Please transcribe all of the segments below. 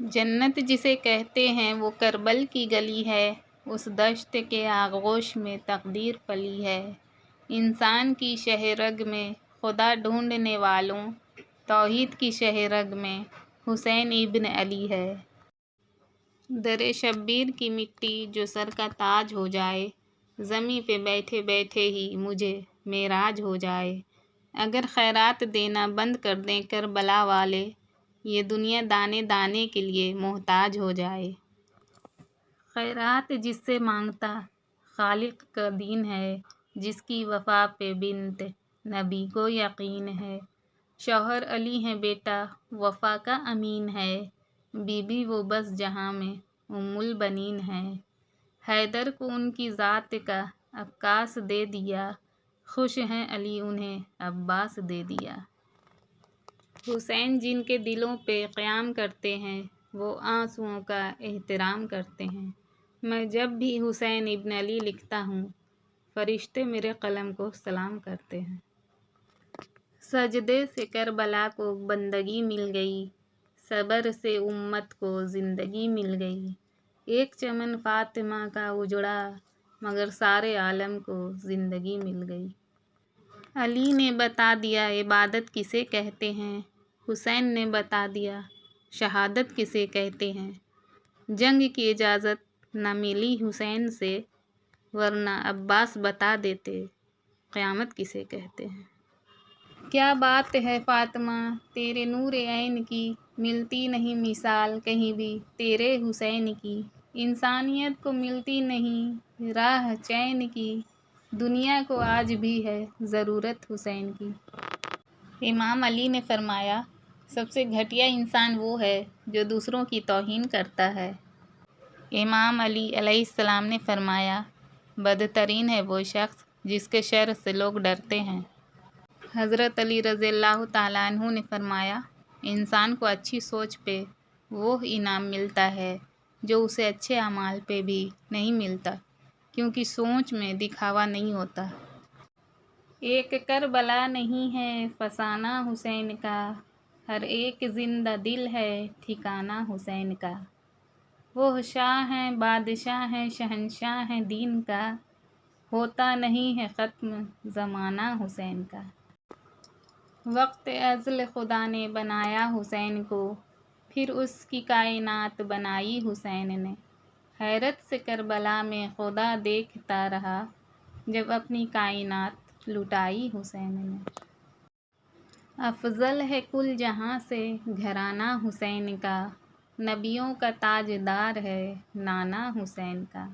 جنت جسے کہتے ہیں وہ کربل کی گلی ہے، اس دشت کے آغوش میں تقدیر پلی ہے۔ انسان کی شہ رگ میں خدا ڈھونڈنے والوں، توحید کی شہ رگ میں حسین ابن علی ہے۔ در شبیر کی مٹی جو سر کا تاج ہو جائے، زمیں پہ بیٹھے بیٹھے ہی مجھے معراج ہو جائے۔ اگر خیرات دینا بند کر دیں کربلا والے، یہ دنیا دانے دانے کے لیے محتاج ہو جائے۔ خیرات جس سے مانگتا خالق کا دین ہے، جس کی وفا پہ بنت نبی کو یقین ہے۔ شوہر علی ہیں بیٹا وفا کا امین ہے، بی بی وہ بس جہاں میں ام البنین ہے۔ حیدر کو ان کی ذات کا عکاس دے دیا، خوش ہیں علی انہیں عباس دے دیا۔ حسین جن کے دلوں پہ قیام کرتے ہیں، وہ آنسوؤں کا احترام کرتے ہیں۔ میں جب بھی حسین ابن علی لکھتا ہوں، فرشتے میرے قلم کو سلام کرتے ہیں۔ سجدے سے کربلا کو بندگی مل گئی، صبر سے امت کو زندگی مل گئی۔ ایک چمن فاطمہ کا اجڑا، مگر سارے عالم کو زندگی مل گئی۔ علی نے بتا دیا عبادت کسے کہتے ہیں، حسین نے بتا دیا شہادت کسے کہتے ہیں۔ جنگ کی اجازت نہ ملی حسین سے، ورنہ عباس بتا دیتے قیامت کسے کہتے ہیں۔ کیا بات ہے فاطمہ تیرے نور عین کی، ملتی نہیں مثال کہیں بھی تیرے حسین کی۔ انسانیت کو ملتی نہیں راہ چین کی، دنیا کو آج بھی ہے ضرورت حسین کی۔ امام علی نے فرمایا، سب سے گھٹیا انسان وہ ہے جو دوسروں کی توہین کرتا ہے۔ امام علی علیہ السلام نے فرمایا، بدترین ہے وہ شخص جس کے شر سے لوگ ڈرتے ہیں۔ حضرت علی رضی اللہ تعالیٰ عنہ نے فرمایا، انسان کو اچھی سوچ پہ وہ انعام ملتا ہے جو اسے اچھے اعمال پہ بھی نہیں ملتا، کیونکہ سوچ میں دکھاوا نہیں ہوتا۔ ایک کربلا نہیں ہے فسانہ حسین کا، ہر ایک زندہ دل ہے ٹھکانہ حسین کا۔ وہ شاہ ہیں بادشاہ ہیں شہنشاہ ہیں دین کا، ہوتا نہیں ہے ختم زمانہ حسین کا۔ وقت ازل خدا نے بنایا حسین کو، پھر اس کی کائنات بنائی حسین نے۔ حیرت سے کربلا میں خدا دیکھتا رہا، جب اپنی کائنات لٹائی حسین نے۔ افضل ہے کل جہاں سے گھرانہ حسین کا، نبیوں کا تاجدار ہے نانا حسین کا۔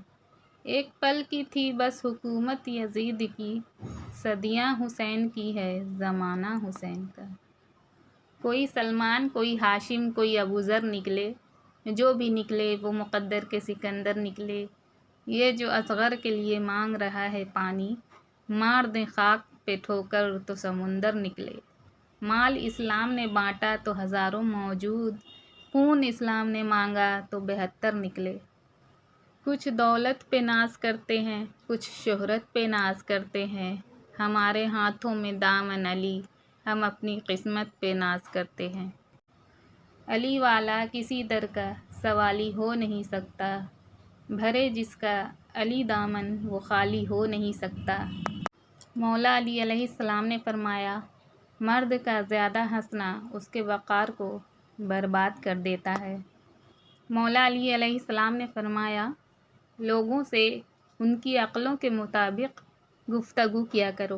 ایک پل کی تھی بس حکومت یزید کی، صدیاں حسین کی ہے زمانہ حسین کا۔ کوئی سلمان کوئی ہاشم کوئی ابوذر نکلے، جو بھی نکلے وہ مقدر کے سکندر نکلے۔ یہ جو اصغر کے لیے مانگ رہا ہے پانی، مار دیں خاک پہ ٹھوکر تو سمندر نکلے۔ مال اسلام نے بانٹا تو ہزاروں موجود، خون اسلام نے مانگا تو 72 نکلے۔ کچھ دولت پہ ناز کرتے ہیں کچھ شہرت پہ ناز کرتے ہیں، ہمارے ہاتھوں میں دامن علی، ہم اپنی قسمت پہ ناز کرتے ہیں۔ علی والا کسی در کا سوالی ہو نہیں سکتا، بھرے جس کا علی دامن وہ خالی ہو نہیں سکتا۔ مولا علی علیہ السلام نے فرمایا، مرد کا زیادہ ہنسنا اس کے وقار کو برباد کر دیتا ہے۔ مولا علی علیہ السلام نے فرمایا، لوگوں سے ان کی عقلوں کے مطابق گفتگو کیا کرو۔